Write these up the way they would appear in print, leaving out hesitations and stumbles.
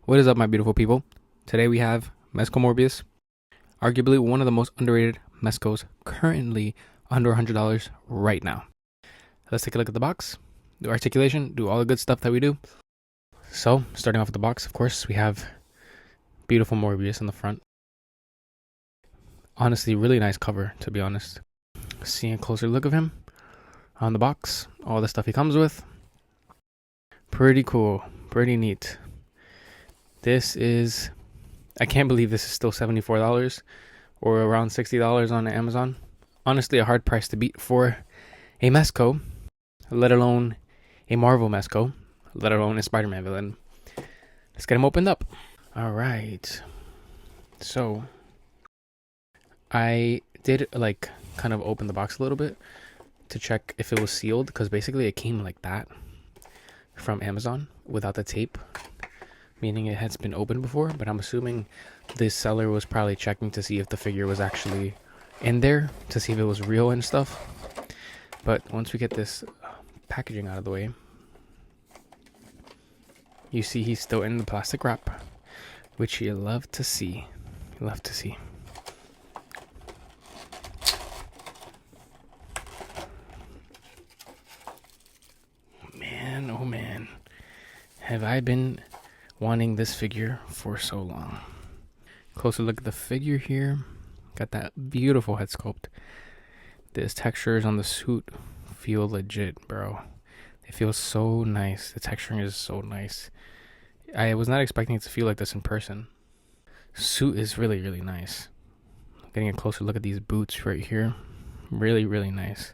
What is up, my beautiful people? Today we have Mezco Morbius, arguably one of the most underrated Mezcos, currently under $100 right now. Let's take a look at the box, do articulation, do all the good stuff that we do. So, starting off with the box, of course, we have beautiful Morbius in the front. Honestly, really nice cover, to be honest. Seeing a closer look of him on the box, all the stuff he comes with. Pretty cool, pretty neat. This is, I can't believe this is still $74 or around $60 on Amazon. Honestly, a hard price to beat for a Mezco, let alone a Marvel Mezco, let alone a Spider-Man villain. Let's get him opened up. All right. So, I did kind of open the box a little bit to check if it was sealed, because basically it came like that from Amazon without the tape, meaning it has been opened before, but I'm assuming this seller was probably checking to see if the figure was actually in there, to see if it was real and stuff. But once we get this packaging out of the way, you see he's still in the plastic wrap, which you love to see. You love to see. Man, oh man, have I been wanting this figure for so long. Closer look at the figure here. Got that beautiful head sculpt. This textures on the suit feel legit, bro. It feels so nice. The texturing is so nice. I was not expecting it to feel like this in person. Suit is really, really nice. Getting a closer look at these boots right here. Really, really nice.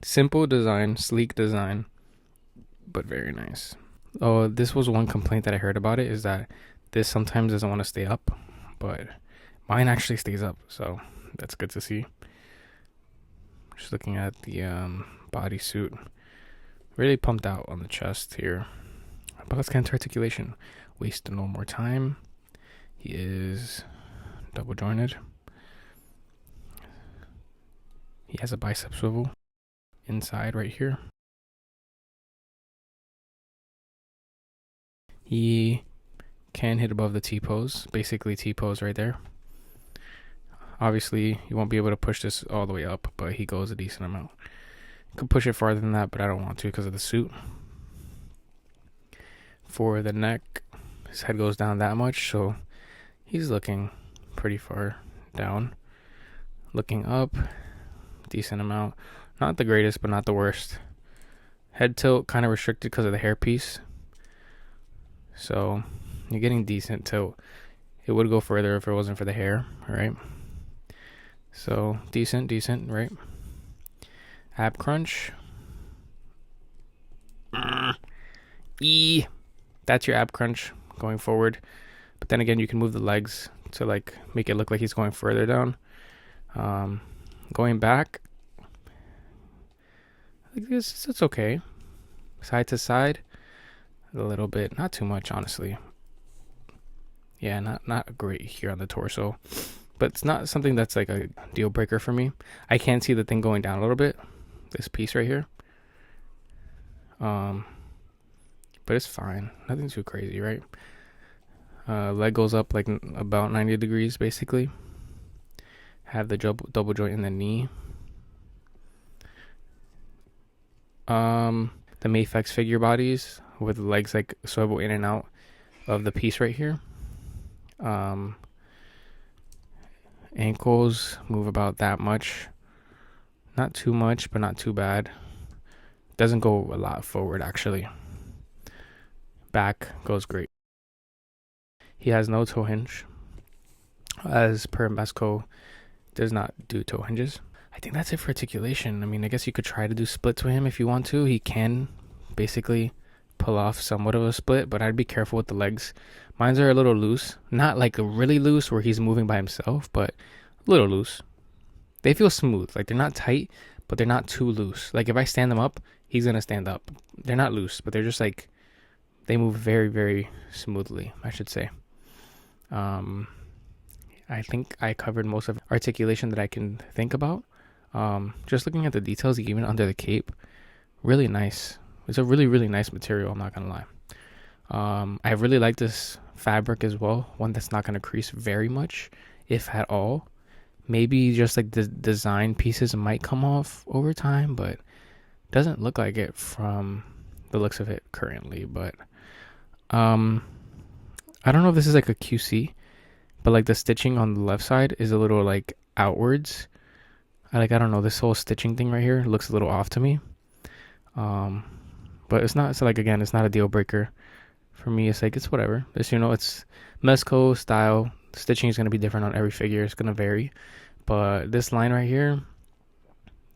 Simple design, sleek design, but very nice. Oh, this was one complaint that I heard about it, is that this sometimes doesn't want to stay up, but mine actually stays up, so that's good to see. Just looking at the bodysuit, really pumped out on the chest here. But let's get into articulation. Waste no more time. He is double jointed. He has a bicep swivel inside right here. He can hit above the T-pose, basically T-pose right there. Obviously, you won't be able to push this all the way up, but he goes a decent amount. Could push it farther than that, but I don't want to because of the suit. For the neck, his head goes down that much, so he's looking pretty far down. Looking up, decent amount. Not the greatest, but not the worst. Head tilt kind of restricted because of the hairpiece. So you're getting decent tilt. It would go further if it wasn't for the hair, right? So decent, right? Ab crunch. That's your ab crunch going forward. But then again, you can move the legs to make it look like he's going further down. Going back, it's okay. Side to side, a little bit, not too much, honestly. Yeah, not great here on the torso, but it's not something that's like a deal breaker for me. I can see the thing going down a little bit, this piece right here. But it's fine, nothing too crazy, right? Leg goes up like about 90 degrees, basically. Have the double joint in the knee. The Mafex figure bodies with the legs like swivel in and out of the piece right here. Ankles move about that much. Not too much, but not too bad. Doesn't go a lot forward, actually. Back goes great. He has no toe hinge. As per Mezco, does not do toe hinges. I think that's it for articulation. I mean, I guess you could try to do split to him if you want to. He can basically pull off somewhat of a split, but I'd be careful with the legs. Mines are a little loose. Not like really loose where he's moving by himself, but a little loose. They feel smooth. Like, they're not tight, but they're not too loose. Like, if I stand them up, he's going to stand up. They're not loose, but they're just like, they move very, very smoothly, I should say. I think I covered most of articulation that I can think about. Just looking at the details, even under the cape, really nice. It's a really, really nice material, I'm not gonna lie. I really like this fabric as well, one that's not going to crease very much, if at all. Maybe just like the design pieces might come off over time, but doesn't look like it from the looks of it currently. But I don't know if this is like a QC, but like the stitching on the left side is a little like outwards. I don't know, this whole stitching thing right here looks a little off to me. But it's not, so like, again, it's not a deal breaker for me. It's like, it's whatever. It's, you know, it's Mezco style. Stitching is going to be different on every figure. It's going to vary. But this line right here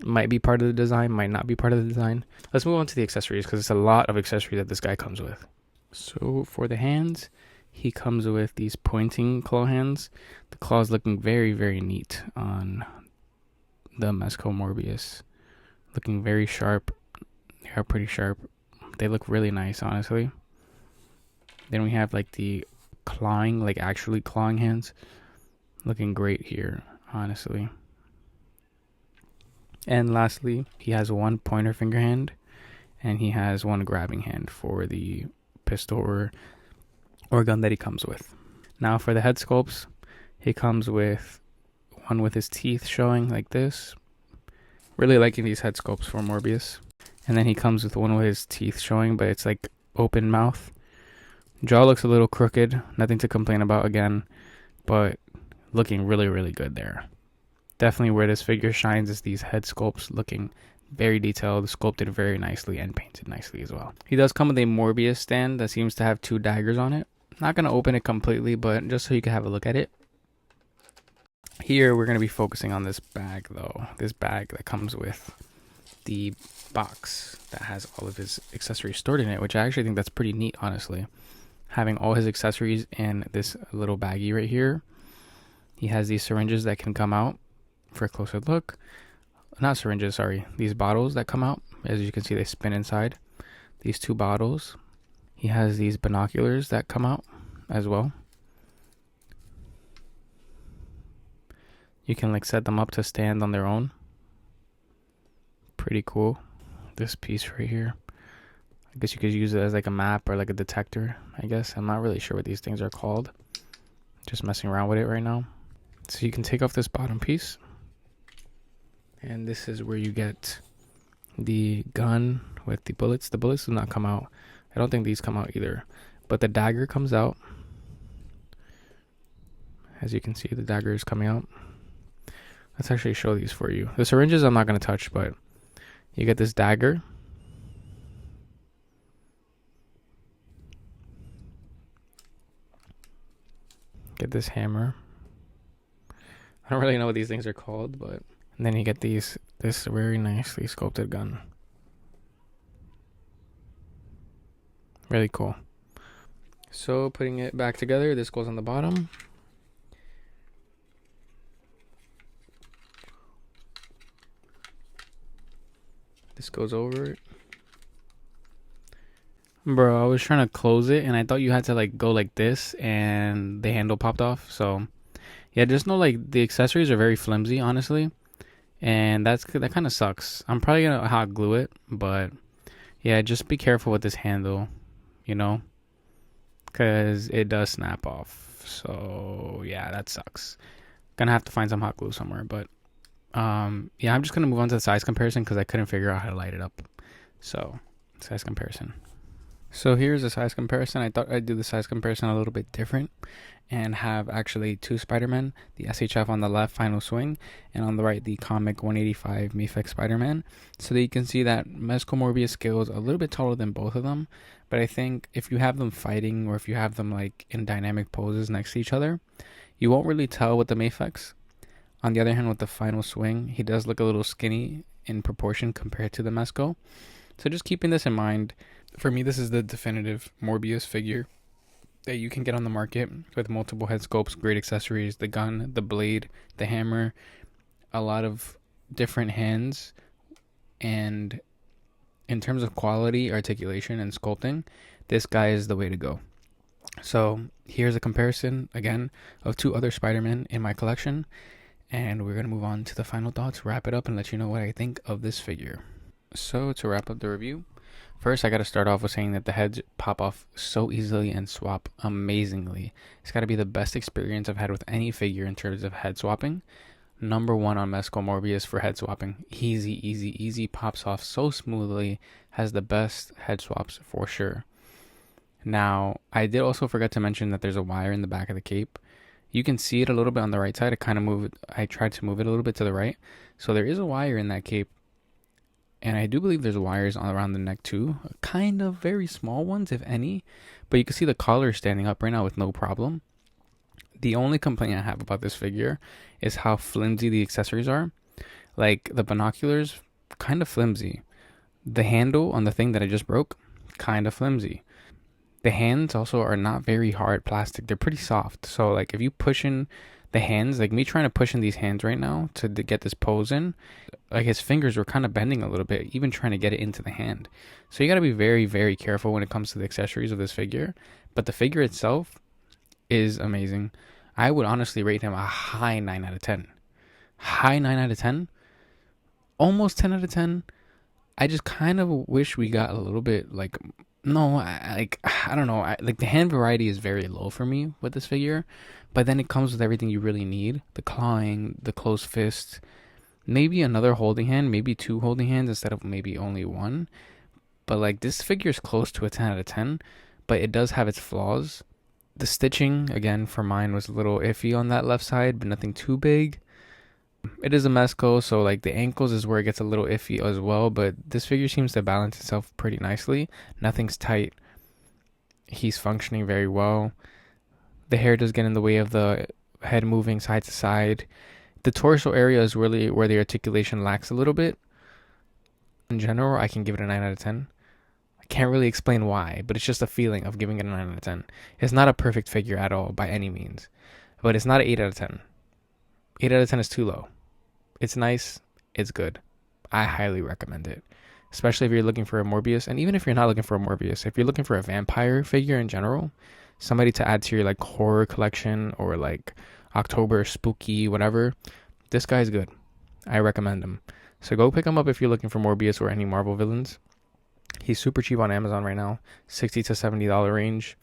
might be part of the design, might not be part of the design. Let's move on to the accessories, because it's a lot of accessories that this guy comes with. So for the hands, he comes with these pointing claw hands. The claws looking very, very neat on the Mezco Morbius. Looking very sharp. They are pretty sharp. They look really nice, honestly. Then we have like the clawing, like actually clawing hands. Looking great here, honestly. And lastly, he has one pointer finger hand, and he has one grabbing hand for the pistol or gun that he comes with. Now for the head sculpts, he comes with one with his teeth showing like this. Really liking these head sculpts for Morbius. And then he comes with one with his teeth showing, but it's like open mouth. Jaw looks a little crooked. Nothing to complain about again, but looking really, really good there. Definitely where this figure shines is these head sculpts, looking very detailed, sculpted very nicely, and painted nicely as well. He does come with a Morbius stand that seems to have 2 daggers on it. Not going to open it completely, but just so you can have a look at it. Here we're going to be focusing on this bag though. This bag that comes with the box that has all of his accessories stored in it, which I actually think that's pretty neat, honestly. Having all his accessories in this little baggie right here. He has these syringes that can come out for a closer look. Not syringes, sorry. These bottles that come out. As you can see, they spin inside. These 2 bottles. He has these binoculars that come out as well. You can like set them up to stand on their own. Pretty cool. This piece right here. I guess you could use it as like a map or like a detector, I guess. I'm not really sure what these things are called. Just messing around with it right now. So you can take off this bottom piece. And this is where you get the gun with the bullets. The bullets do not come out. I don't think these come out either. But the dagger comes out. As you can see, the dagger is coming out. Let's actually show these for you. The syringes I'm not going to touch, but you get this dagger. Get this hammer. I don't really know what these things are called, but... And then you get this very nicely sculpted gun. Really cool. So putting it back together, this goes on the bottom. This goes over it. Bro, I was trying to close it and I thought you had to like go like this and the handle popped off. So yeah, just know like the accessories are very flimsy, honestly. And that kind of sucks. I'm probably going to hot glue it, but yeah, just be careful with this handle, you know, because it does snap off. So yeah, that sucks. Gonna have to find some hot glue somewhere, but yeah, I'm just gonna move on to the size comparison because I couldn't figure out how to light it up. So size comparison. So here's the size comparison. I thought I'd do the size comparison a little bit different and have actually 2 Spider-Man, the SHF on the left, Final Swing, and on the right, the comic 185 Mephic Spider-Man. So that you can see that Mezco Morbius scales a little bit taller than both of them. But I think if you have them fighting or if you have them like in dynamic poses next to each other, you won't really tell with the Mephics. On the other hand, with the Final Swing, he does look a little skinny in proportion compared to the Mezco. So just keeping this in mind, for me, this is the definitive Morbius figure that you can get on the market with multiple head sculpts, great accessories, the gun, the blade, the hammer, a lot of different hands. And in terms of quality, articulation, and sculpting, this guy is the way to go. So here's a comparison, again, of 2 other Spider-Man in my collection. And we're going to move on to the final thoughts, wrap it up, and let you know what I think of this figure. So to wrap up the review, First, I gotta start off with saying that the heads pop off so easily and swap amazingly. It's gotta be the best experience I've had with any figure in terms of head swapping. Number one on Mezco Morbius for head swapping. Easy, easy, easy. Pops off so smoothly. Has the best head swaps for sure. Now, I did also forget to mention that there's a wire in the back of the cape. You can see it a little bit on the right side. I tried to move it a little bit to the right. So there is a wire in that cape. And I do believe there's wires on around the neck too. Kind of very small ones, if any. But you can see the collar standing up right now with no problem. The only complaint I have about this figure is how flimsy the accessories are. Like the binoculars, kind of flimsy. The handle on the thing that I just broke, kind of flimsy. The hands also are not very hard plastic. They're pretty soft. So like if you push in the hands, like me trying to push in these hands right now to get this pose in, like his fingers were kind of bending a little bit, even trying to get it into the hand. So you got to be very, very careful when it comes to the accessories of this figure. But the figure itself is amazing. I would honestly rate him a high 9 out of 10. High 9 out of 10? Almost 10 out of 10. I just kind of wish we got a little bit like, no, I don't know. Like the hand variety is very low for me with this figure. But then it comes with everything you really need. The clawing, the closed fist, maybe another holding hand, maybe 2 holding hands instead of maybe only 1. But like this figure is close to a 10 out of 10, but it does have its flaws. The stitching, again, for mine was a little iffy on that left side, but nothing too big. It is a Mezco, so like the ankles is where it gets a little iffy as well, but this figure seems to balance itself pretty nicely. Nothing's tight. He's functioning very well. The hair does get in the way of the head moving side to side. The torso area is really where the articulation lacks a little bit. In general, I can give it a 9 out of 10. I can't really explain why, but it's just a feeling of giving it a 9 out of 10. It's not a perfect figure at all by any means, but it's not an 8 out of 10. 8 out of 10 is too low. It's nice. It's good. I highly recommend it, especially if you're looking for a Morbius. And even if you're not looking for a Morbius, if you're looking for a vampire figure in general, somebody to add to your like horror collection or like October spooky, whatever, this guy's good. I recommend him. So go pick him up if you're looking for Morbius or any Marvel villains. He's super cheap on Amazon right now, $60 to $70 range.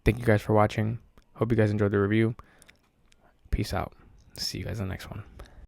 Thank you guys for watching. Hope you guys enjoyed the review. Peace out. See you guys in the next one.